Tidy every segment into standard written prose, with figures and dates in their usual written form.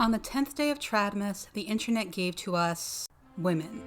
On the 10th day of Tradmas, the internet gave to us women.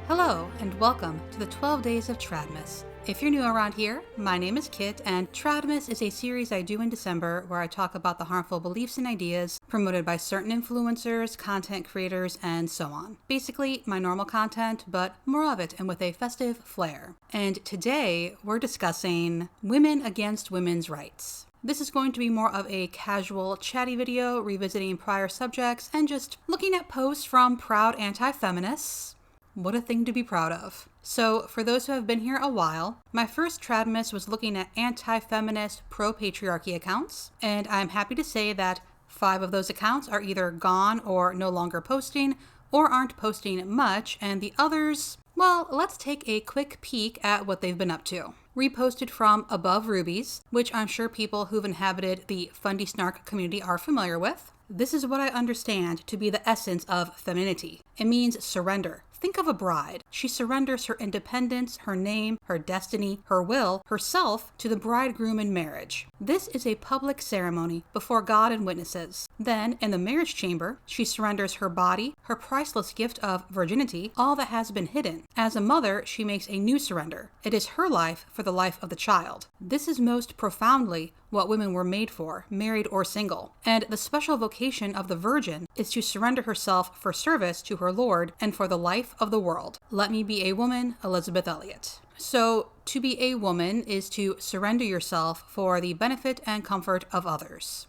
Hello, and welcome to the 12 Days of Tradmas. If you're new around here, my name is Kit, and Tradmas is a series I do in December where I talk about the harmful beliefs and ideas promoted by certain influencers, content creators, and so on. Basically, my normal content, but more of it and with a festive flair. And today, we're discussing women against women's rights. This is going to be more of a casual, chatty video, revisiting prior subjects, and just looking at posts from proud anti-feminists. What a thing to be proud of. So, for those who have been here a while, my first Tradmas was looking at anti-feminist, pro-patriarchy accounts, and I'm happy to say that 5 of those accounts are either gone or no longer posting, or aren't posting much, and the others, well, let's take a quick peek at what they've been up to. Reposted from Above Rubies, which I'm sure people who've inhabited the Fundy Snark community are familiar with. This is what I understand to be the essence of femininity. It means surrender. Think of a bride. She surrenders her independence, her name, her destiny, her will, herself to the bridegroom in marriage. This is a public ceremony before God and witnesses. Then, in the marriage chamber, she surrenders her body, her priceless gift of virginity, all that has been hidden. As a mother, she makes a new surrender. It is her life for the life of the child. This is most profoundly what women were made for, married or single. And the special vocation of the virgin is to surrender herself for service to her Lord and for the life of the world. Let me be a woman, Elizabeth Elliot. So, to be a woman is to surrender yourself for the benefit and comfort of others.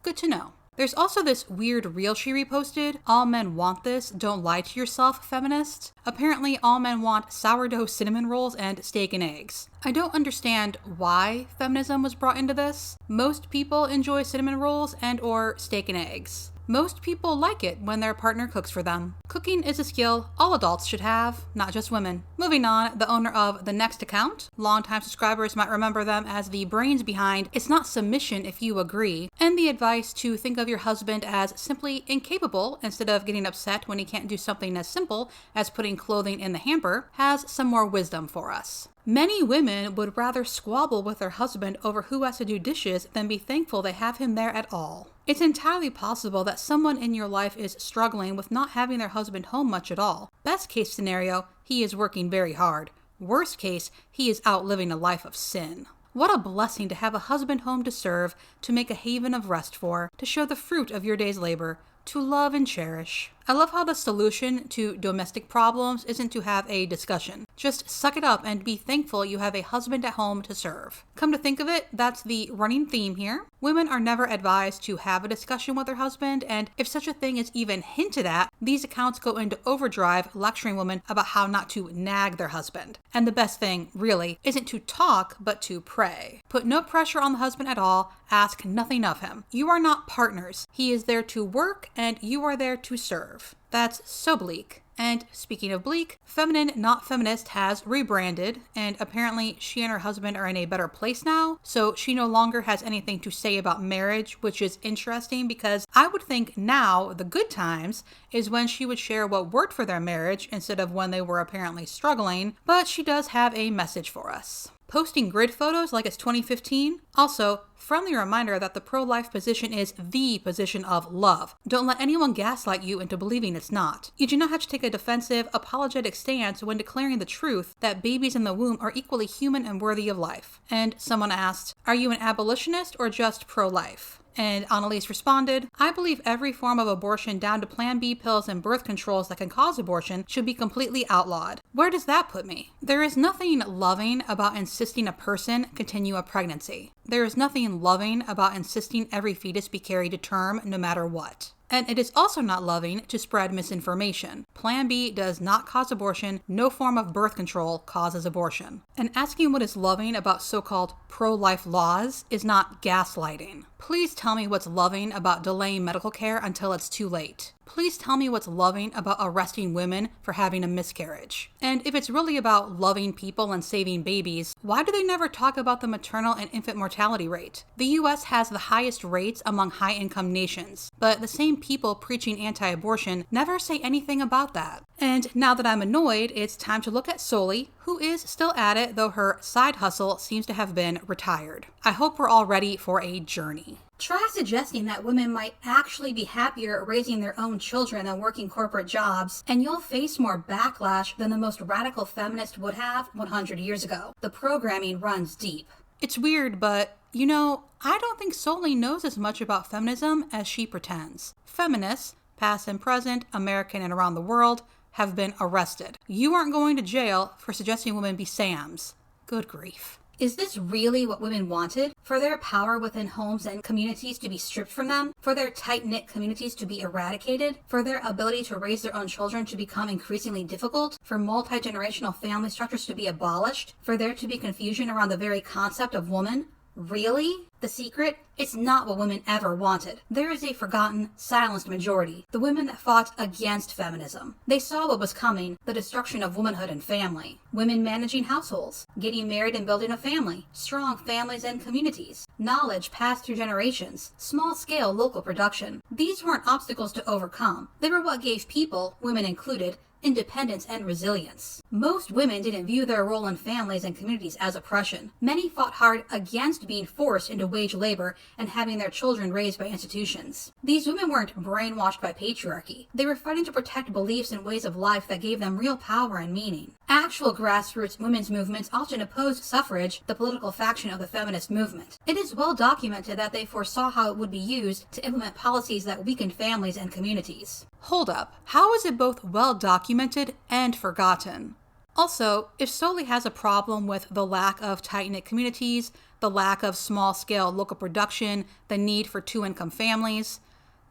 Good to know. There's also this weird reel she reposted, all men want this, don't lie to yourself, feminist. Apparently all men want sourdough cinnamon rolls and steak and eggs. I don't understand why feminism was brought into this. Most people enjoy cinnamon rolls and or steak and eggs. Most people like it when their partner cooks for them. Cooking is a skill all adults should have, not just women. Moving on, the owner of the next account, longtime subscribers might remember them as the brains behind It's Not Submission If You Agree, and the advice to think of your husband as simply incapable instead of getting upset when he can't do something as simple as putting clothing in the hamper, has some more wisdom for us. Many women would rather squabble with their husband over who has to do dishes than be thankful they have him there at all. It's entirely possible that someone in your life is struggling with not having their husband home much at all. Best case scenario, he is working very hard. Worst case, he is out living a life of sin. What a blessing to have a husband home to serve, to make a haven of rest for, to show the fruit of your day's labor, to love and cherish. I love how the solution to domestic problems isn't to have a discussion. Just suck it up and be thankful you have a husband at home to serve. Come to think of it, that's the running theme here. Women are never advised to have a discussion with their husband, and if such a thing is even hinted at, these accounts go into overdrive lecturing women about how not to nag their husband. And the best thing, really, isn't to talk, but to pray. Put no pressure on the husband at all, ask nothing of him. You are not partners. He is there to work, and you are there to serve. That's so bleak. And speaking of bleak, Feminine Not Feminist has rebranded, and apparently she and her husband are in a better place now, so she no longer has anything to say about marriage, which is interesting because I would think now, the good times, is when she would share what worked for their marriage instead of when they were apparently struggling, but she does have a message for us. Posting grid photos like it's 2015. Also, friendly reminder that the pro-life position is the position of love. Don't let anyone gaslight you into believing it's not. You do not have to take a defensive, apologetic stance when declaring the truth that babies in the womb are equally human and worthy of life. And someone asked, are you an abolitionist or just pro-life? And Annalise responded, I believe every form of abortion down to Plan B pills and birth controls that can cause abortion should be completely outlawed. Where does that put me? There is nothing loving about insisting a person continue a pregnancy. There is nothing loving about insisting every fetus be carried to term no matter what. And it is also not loving to spread misinformation. Plan B does not cause abortion. No form of birth control causes abortion. And asking what is loving about so-called pro-life laws is not gaslighting. Please tell me what's loving about delaying medical care until it's too late. Please tell me what's loving about arresting women for having a miscarriage. And if it's really about loving people and saving babies, why do they never talk about the maternal and infant mortality rate? The US has the highest rates among high-income nations, but the same people preaching anti-abortion never say anything about that. And now that I'm annoyed, it's time to look at Soli, who is still at it, though her side hustle seems to have been retired. I hope we're all ready for a journey. Try suggesting that women might actually be happier raising their own children than working corporate jobs, and you'll face more backlash than the most radical feminist would have 100 years ago. The programming runs deep. It's weird, but I don't think Soli knows as much about feminism as she pretends. Feminists, past and present, American and around the world, have been arrested. You aren't going to jail for suggesting women be Sams. Good grief. Is this really what women wanted? For their power within homes and communities to be stripped from them? For their tight-knit communities to be eradicated? For their ability to raise their own children to become increasingly difficult? For multi-generational family structures to be abolished? For there to be confusion around the very concept of woman? Really? The secret? It's not what women ever wanted. There is a forgotten, silenced majority, the women that fought against feminism. They saw what was coming, the destruction of womanhood and family. Women managing households, getting married and building a family, strong families and communities, knowledge passed through generations, small-scale local production. These weren't obstacles to overcome. They were what gave people, women included, independence and resilience. Most women didn't view their role in families and communities as oppression. Many fought hard against being forced into wage labor and having their children raised by institutions. These women weren't brainwashed by patriarchy. They were fighting to protect beliefs and ways of life that gave them real power and meaning. Actual grassroots women's movements often opposed suffrage, the political faction of the feminist movement. It is well documented that they foresaw how it would be used to implement policies that weakened families and communities. Hold up, how is it both well documented and forgotten? Also, if Soli has a problem with the lack of tight-knit communities, the lack of small-scale local production, the need for two-income families,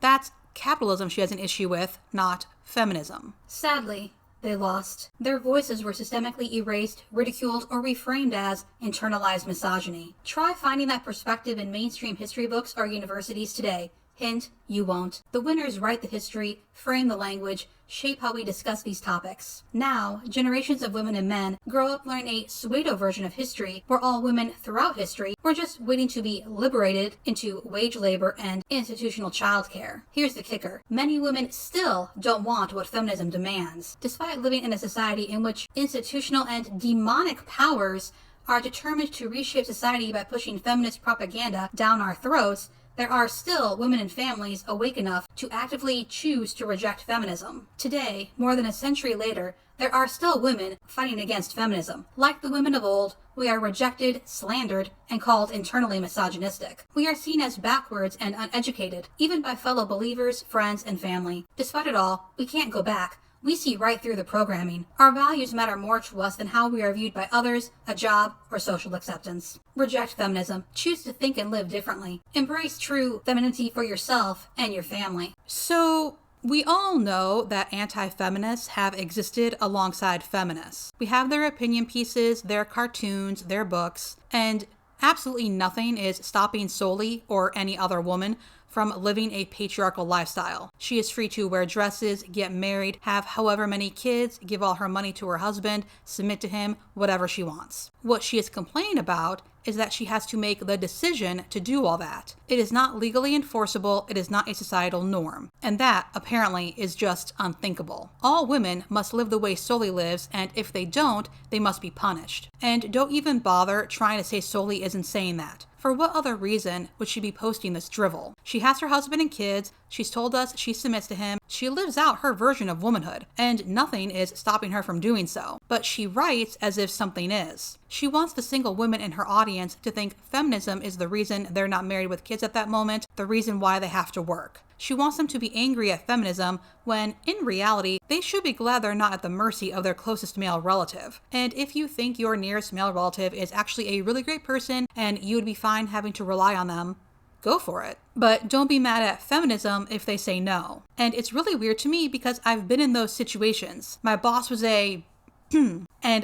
that's capitalism she has an issue with, not feminism. Sadly, they lost. Their voices were systemically erased, ridiculed, or reframed as internalized misogyny. Try finding that perspective in mainstream history books or universities today. Hint, you won't. The winners write the history, frame the language, shape how we discuss these topics. Now, generations of women and men grow up learning a pseudo version of history where all women throughout history were just waiting to be liberated into wage labor and institutional childcare. Here's the kicker. Many women still don't want what feminism demands. Despite living in a society in which institutional and demonic powers are determined to reshape society by pushing feminist propaganda down our throats, there are still women and families awake enough to actively choose to reject feminism. Today, more than a century later, there are still women fighting against feminism. Like the women of old, we are rejected, slandered, and called internally misogynistic. We are seen as backwards and uneducated, even by fellow believers, friends, and family. Despite it all, we can't go back. We see right through the programming. Our values matter more to us than how we are viewed by others, a job, or social acceptance. Reject feminism. Choose to think and live differently. Embrace true femininity for yourself and your family. So, we all know that anti-feminists have existed alongside feminists. We have their opinion pieces, their cartoons, their books, and absolutely nothing is stopping Soli or any other woman from living a patriarchal lifestyle. She is free to wear dresses, get married, have however many kids, give all her money to her husband, submit to him, whatever she wants. What she is complaining about is that she has to make the decision to do all that. It is not legally enforceable, it is not a societal norm. And that, apparently, is just unthinkable. All women must live the way Soli lives, and if they don't, they must be punished. And don't even bother trying to say Soli isn't saying that. For what other reason would she be posting this drivel? She has her husband and kids, she's told us she submits to him, she lives out her version of womanhood, and nothing is stopping her from doing so. But she writes as if something is. She wants the single women in her audience to think feminism is the reason they're not married with kids at that moment, the reason why they have to work. She wants them to be angry at feminism when, in reality, they should be glad they're not at the mercy of their closest male relative. And if you think your nearest male relative is actually a really great person and you would be fine having to rely on them, go for it. But don't be mad at feminism if they say no. And it's really weird to me because I've been in those situations. My boss was and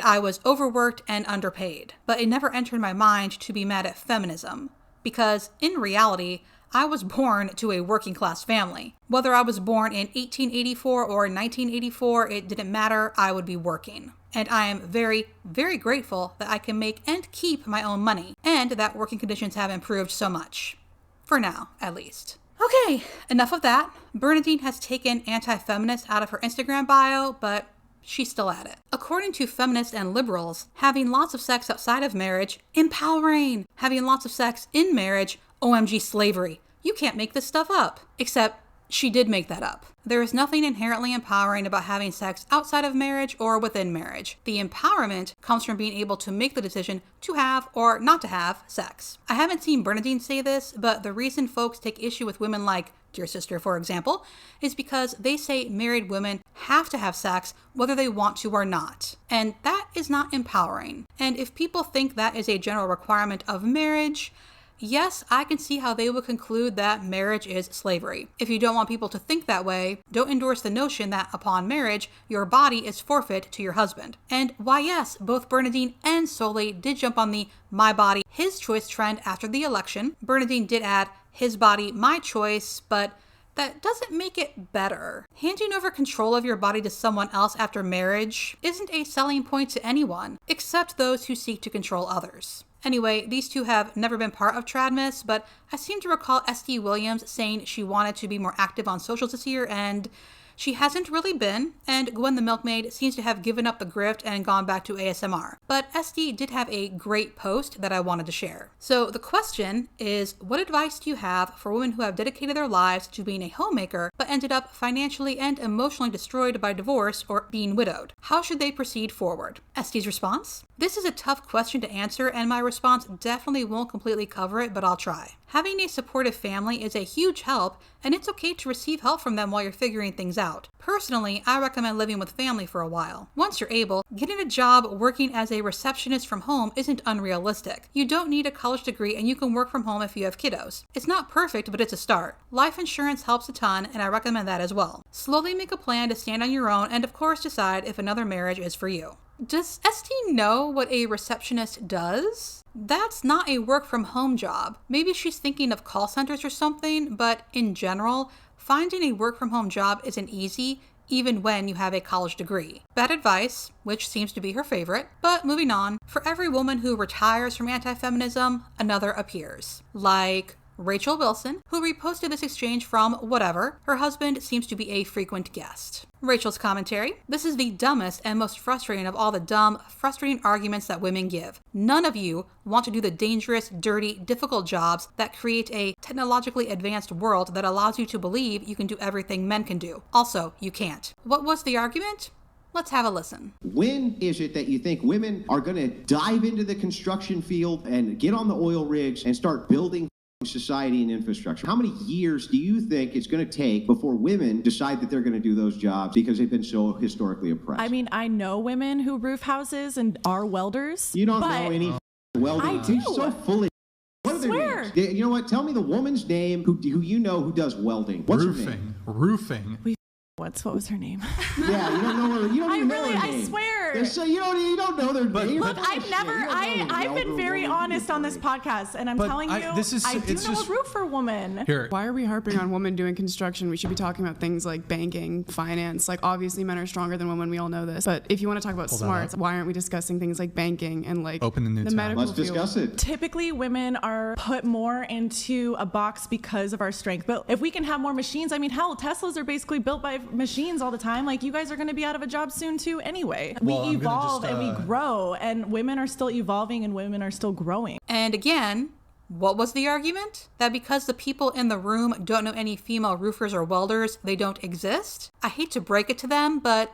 I was overworked and underpaid. But it never entered my mind to be mad at feminism. Because, in reality, I was born to a working class family. Whether I was born in 1884 or 1984, it didn't matter, I would be working. And I am very, very grateful that I can make and keep my own money, and that working conditions have improved so much. For now, at least. Okay, enough of that. Bernadine has taken anti-feminist out of her Instagram bio, but she's still at it. According to feminists and liberals, having lots of sex outside of marriage, empowering. Having lots of sex in marriage, OMG slavery. You can't make this stuff up. Except she did make that up. There is nothing inherently empowering about having sex outside of marriage or within marriage. The empowerment comes from being able to make the decision to have or not to have sex. I haven't seen Bernadine say this, but the reason folks take issue with women like Dear Sister, for example, is because they say married women have to have sex whether they want to or not. And that is not empowering. And if people think that is a general requirement of marriage, yes, I can see how they would conclude that marriage is slavery. If you don't want people to think that way, don't endorse the notion that upon marriage, your body is forfeit to your husband. And why yes, both Bernadine and Soleil did jump on the my body, his choice trend after the election. Bernadine did add his body, my choice, but that doesn't make it better. Handing over control of your body to someone else after marriage isn't a selling point to anyone, except those who seek to control others. Anyway, these two have never been part of Tradmas, but I seem to recall S.D. Williams saying she wanted to be more active on socials this year, and she hasn't really been, and Gwen the Milkmaid seems to have given up the grift and gone back to ASMR. But SD did have a great post that I wanted to share. So the question is, what advice do you have for women who have dedicated their lives to being a homemaker, but ended up financially and emotionally destroyed by divorce or being widowed? How should they proceed forward? SD's response? This is a tough question to answer, and my response definitely won't completely cover it, but I'll try. Having a supportive family is a huge help, and it's okay to receive help from them while you're figuring things out. Personally, I recommend living with family for a while. Once you're able, getting a job working as a receptionist from home isn't unrealistic. You don't need a college degree, and you can work from home if you have kiddos. It's not perfect, but it's a start. Life insurance helps a ton, and I recommend that as well. Slowly make a plan to stand on your own, and of course decide if another marriage is for you. Does SD know what a receptionist does? That's not a work from home job. Maybe she's thinking of call centers or something, but in general, finding a work from home job isn't easy, even when you have a college degree. Bad advice, which seems to be her favorite. But moving on, for every woman who retires from anti-feminism, another appears. Like Rachel Wilson, who reposted this exchange from whatever. Her husband seems to be a frequent guest. Rachel's commentary: this is the dumbest and most frustrating of all the dumb, frustrating arguments that women give. None of you want to do the dangerous, dirty, difficult jobs that create a technologically advanced world that allows you to believe you can do everything men can do. Also, you can't. What was the argument? Let's have a listen. When is it that you think women are going to dive into the construction field and get on the oil rigs and start building society and infrastructure? How many years do you think it's going to take before women decide that they're going to do those jobs because they've been so historically oppressed? I mean, I know women who roof houses and are welders. You don't know any welding. I do. You're so full of. What are their names? You know what? Tell me the woman's name who you know who does welding. What's her name? Roofing. What was her name? Yeah, you don't know her. You don't even know her name. I swear. You don't know their name. Look, I've been very honest on this podcast, and I'm telling you, I do know a roofer woman. Here. Why are we harping on women doing construction? We should be talking about things like banking, finance. Like, obviously men are stronger than women. We all know this. But if you want to talk about smarts, why aren't we discussing things like banking and like open the new the tab. medical Let's discuss it. Typically, women are put more into a box because of our strength. But if we can have more machines, I mean, hell, Teslas are basically built by machines all the time. Like, you guys are going to be out of a job soon too anyway. Well, we evolve and we grow, and women are still evolving and women are still growing. And again, what was the argument? That because the people in the room don't know any female roofers or welders, they don't exist? I hate to break it to them, but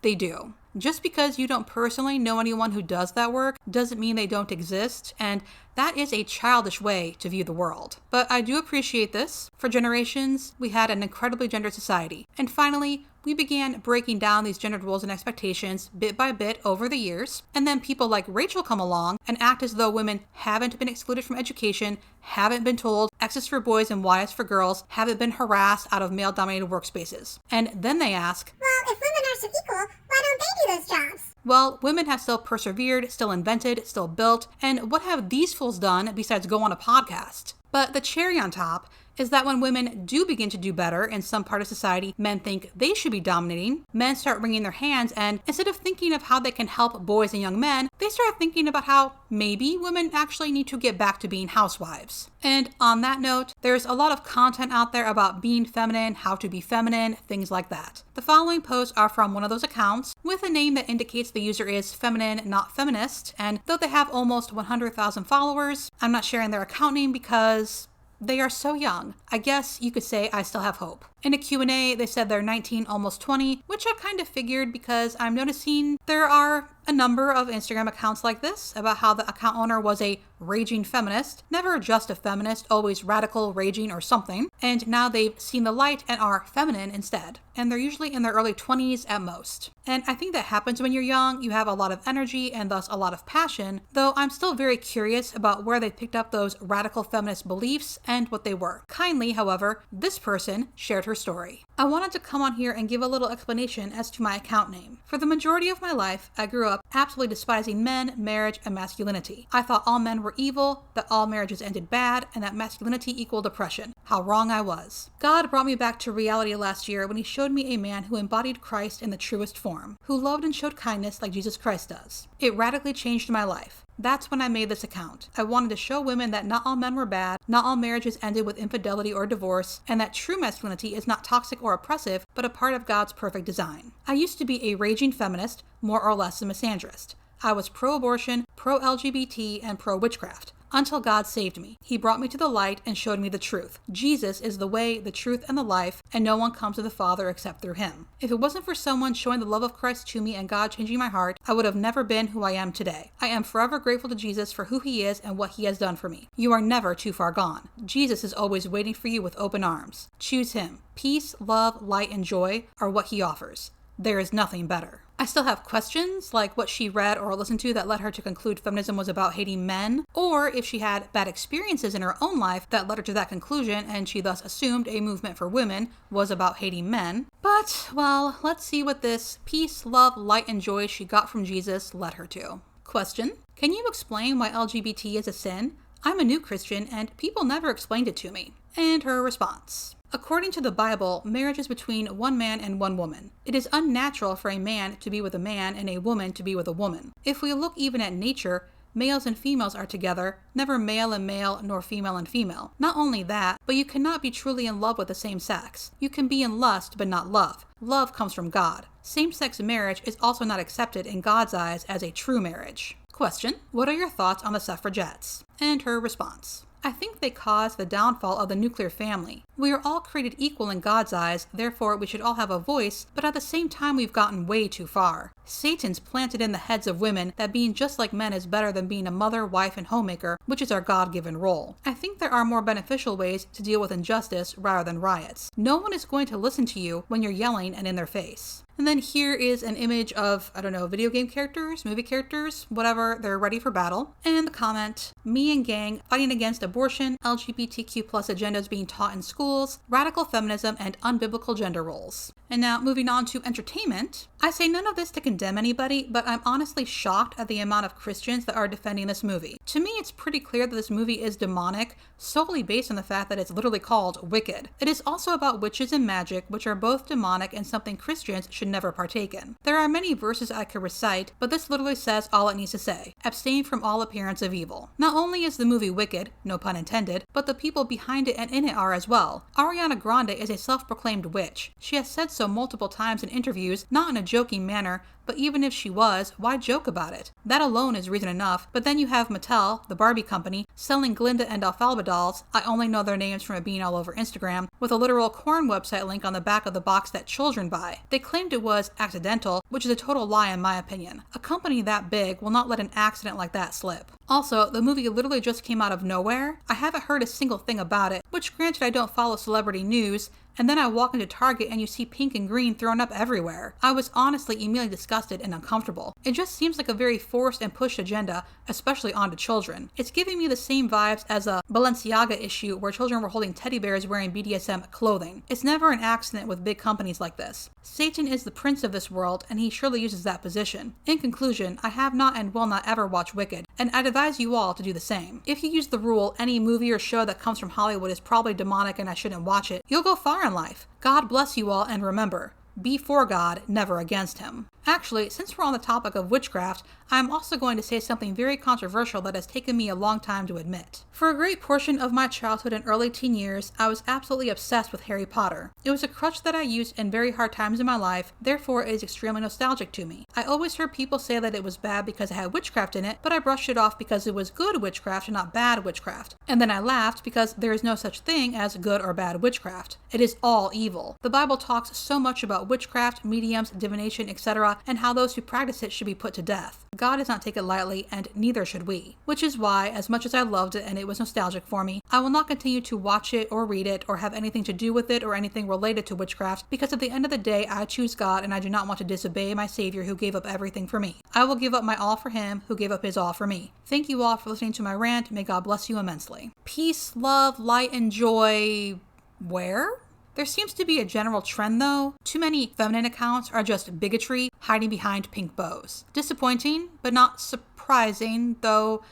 they do. Just because you don't personally know anyone who does that work doesn't mean they don't exist, and that is a childish way to view the world. But I do appreciate this. For generations, we had an incredibly gendered society. And finally, we began breaking down these gendered roles and expectations bit by bit over the years. And then people like Rachel come along and act as though women haven't been excluded from education, haven't been told X is for boys and Y is for girls, haven't been harassed out of male-dominated workspaces. And then they ask, well, if women are so equal, why don't they do those jobs? Well, women have still persevered, still invented, still built, and what have these fools done besides go on a podcast? But the cherry on top is that when women do begin to do better in some part of society men think they should be dominating, men start wringing their hands, and instead of thinking of how they can help boys and young men, they start thinking about how maybe women actually need to get back to being housewives. And on that note, there's a lot of content out there about being feminine, how to be feminine, things like that. The following posts are from one of those accounts with a name that indicates the user is feminine, not feminist, and though they have almost 100,000 followers, I'm not sharing their account name because they are so young. I guess you could say I still have hope. In a Q&A, they said they're 19, almost 20, which I kind of figured because I'm noticing there are a number of Instagram accounts like this about how the account owner was a raging feminist, never just a feminist, always radical, raging, or something, and now they've seen the light and are feminine instead. And they're usually in their early 20s at most. And I think that happens when you're young. You have a lot of energy and thus a lot of passion, though I'm still very curious about where they picked up those radical feminist beliefs and what they were. Kindly, however, this person shared her story. I wanted to come on here and give a little explanation as to my account name. For the majority of my life, I grew up absolutely despising men, marriage, and masculinity. I thought all men were evil, that all marriages ended bad, and that masculinity equaled oppression. How wrong I was. God brought me back to reality last year when he showed me a man who embodied Christ in the truest form, who loved and showed kindness like Jesus Christ does. It radically changed my life. That's when I made this account. I wanted to show women that not all men were bad, not all marriages ended with infidelity or divorce, and that true masculinity is not toxic or oppressive, but a part of God's perfect design. I used to be a raging feminist, more or less a misandrist. I was pro-abortion, pro-LGBT, and pro-witchcraft. Until God saved me. He brought me to the light and showed me the truth. Jesus is the way, the truth, and the life, and no one comes to the Father except through him. If it wasn't for someone showing the love of Christ to me and God changing my heart, I would have never been who I am today. I am forever grateful to Jesus for who he is and what he has done for me. You are never too far gone. Jesus is always waiting for you with open arms. Choose him. Peace, love, light, and joy are what he offers. There is nothing better. I still have questions, like what she read or listened to that led her to conclude feminism was about hating men, or if she had bad experiences in her own life that led her to that conclusion and she thus assumed a movement for women was about hating men. But, well, let's see what this peace, love, light, and joy she got from Jesus led her to. Question: can you explain why LGBT is a sin? I'm a new Christian and people never explained it to me. And her response: according to the Bible, marriage is between one man and one woman. It is unnatural for a man to be with a man and a woman to be with a woman. If we look even at nature, males and females are together, never male and male nor female and female. Not only that, but you cannot be truly in love with the same sex. You can be in lust but not love. Love comes from God. Same-sex marriage is also not accepted in God's eyes as a true marriage. Question: what are your thoughts on the suffragettes? And her response: I think they caused the downfall of the nuclear family. We are all created equal in God's eyes, therefore we should all have a voice, but at the same time we've gotten way too far. Satan's planted in the heads of women that being just like men is better than being a mother, wife, and homemaker, which is our God-given role. I think there are more beneficial ways to deal with injustice rather than riots. No one is going to listen to you when you're yelling and in their face. And then here is an image of, I don't know, video game characters, movie characters, whatever, they're ready for battle. And the comment: me and gang fighting against abortion, LGBTQ+ agendas being taught in schools, radical feminism, and unbiblical gender roles. And now moving on to entertainment. I say none of this to condemn anybody, but I'm honestly shocked at the amount of Christians that are defending this movie. To me, it's pretty clear that this movie is demonic, solely based on the fact that it's literally called Wicked. It is also about witches and magic, which are both demonic and something Christians should never partake in. There are many verses I could recite, but this literally says all it needs to say: abstain from all appearance of evil. Not only is the movie wicked, no pun intended, but the people behind it and in it are as well. Ariana Grande is a self-proclaimed witch. She has said so multiple times in interviews, not in a joking manner, but even if she was, why joke about it? That alone is reason enough. But then you have Mattel, the Barbie company, selling Glinda and Alfalfa dolls, I only know their names from it being all over Instagram, with a literal corn website link on the back of the box that children buy. They claimed it was accidental, which is a total lie in my opinion. A company that big will not let an accident like that slip. Also, the movie literally just came out of nowhere. I haven't heard a single thing about it, which granted I don't follow celebrity news, And then I walk into Target and you see pink and green thrown up everywhere. I was honestly immediately disgusted and uncomfortable. It just seems like a very forced and pushed agenda, especially onto children. It's giving me the same vibes as a Balenciaga issue where children were holding teddy bears wearing BDSM clothing. It's never an accident with big companies like this. Satan is the prince of this world, and he surely uses that position. In conclusion, I have not and will not ever watch Wicked, and I'd advise you all to do the same. If you use the rule, any movie or show that comes from Hollywood is probably demonic and I shouldn't watch it, you'll go far in life. God bless you all, and remember, be for God, never against him. Actually, since we're on the topic of witchcraft, I'm also going to say something very controversial that has taken me a long time to admit. For a great portion of my childhood and early teen years, I was absolutely obsessed with Harry Potter. It was a crutch that I used in very hard times in my life, therefore it is extremely nostalgic to me. I always heard people say that it was bad because it had witchcraft in it, but I brushed it off because it was good witchcraft and not bad witchcraft. And then I laughed because there is no such thing as good or bad witchcraft. It is all evil. The Bible talks so much about witchcraft, mediums, divination, etc., and how those who practice it should be put to death. God does not take it lightly, and neither should we. Which is why, as much as I loved it and it was nostalgic for me, I will not continue to watch it or read it or have anything to do with it or anything related to witchcraft, because at the end of the day, I choose God and I do not want to disobey my Savior who gave up everything for me. I will give up my all for him who gave up his all for me. Thank you all for listening to my rant. May God bless you immensely. Peace, love, light, and joy. Where? There seems to be a general trend though. Too many feminine accounts are just bigotry hiding behind pink bows. Disappointing, but not surprising, though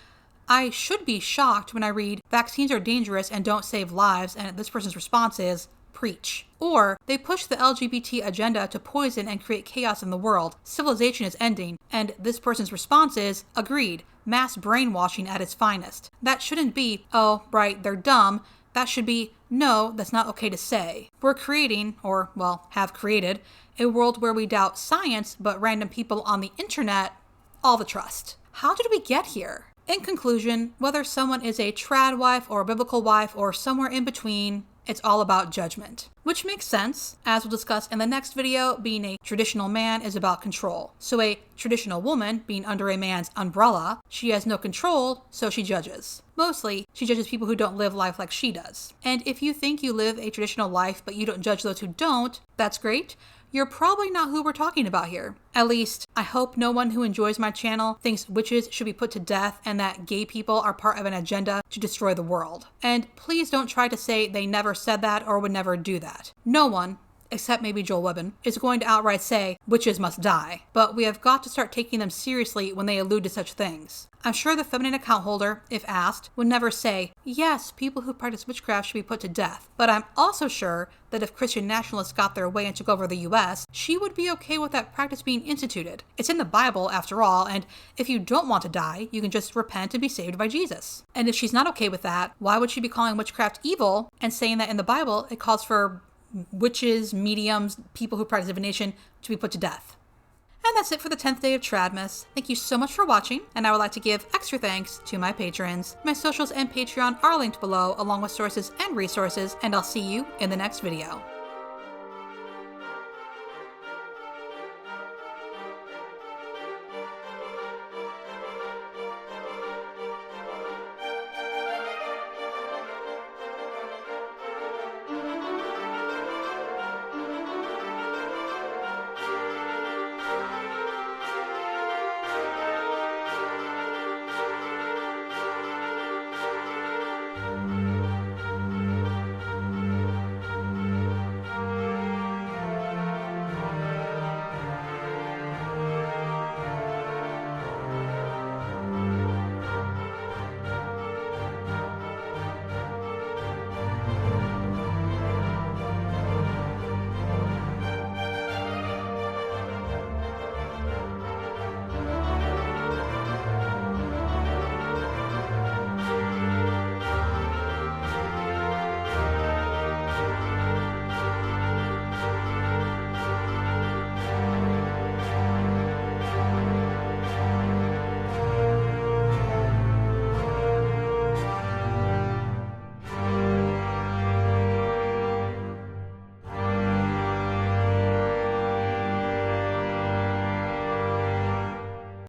I should be shocked when I read vaccines are dangerous and don't save lives, and this person's response is, preach. Or they push the LGBT agenda to poison and create chaos in the world. Civilization is ending, and this person's response is, agreed, mass brainwashing at its finest. That shouldn't be, oh, right, they're dumb. That should be, no, that's not okay to say. We're creating, or, well, have created, a world where we doubt science, but random people on the internet, all the trust. How did we get here? In conclusion, whether someone is a trad wife or a biblical wife or somewhere in between, it's all about judgment. Which makes sense, as we'll discuss in the next video, being a traditional man is about control. So a traditional woman, being under a man's umbrella, she has no control, so she judges. Mostly, she judges people who don't live life like she does. And if you think you live a traditional life but you don't judge those who don't, that's great. You're probably not who we're talking about here. At least, I hope no one who enjoys my channel thinks witches should be put to death and that gay people are part of an agenda to destroy the world. And please don't try to say they never said that or would never do that. No one, except maybe Joel Webben, is going to outright say witches must die. But we have got to start taking them seriously when they allude to such things. I'm sure the feminine account holder, if asked, would never say, yes, people who practice witchcraft should be put to death. But I'm also sure that if Christian nationalists got their way and took over the US, she would be okay with that practice being instituted. It's in the Bible, after all, and if you don't want to die, you can just repent and be saved by Jesus. And if she's not okay with that, why would she be calling witchcraft evil and saying that in the Bible it calls for witches, mediums, people who practice divination to be put to death? And that's it for the 10th day of Tradmas. Thank you so much for watching, and I would like to give extra thanks to my patrons. My socials and Patreon are linked below, along with sources and resources, and I'll see you in the next video.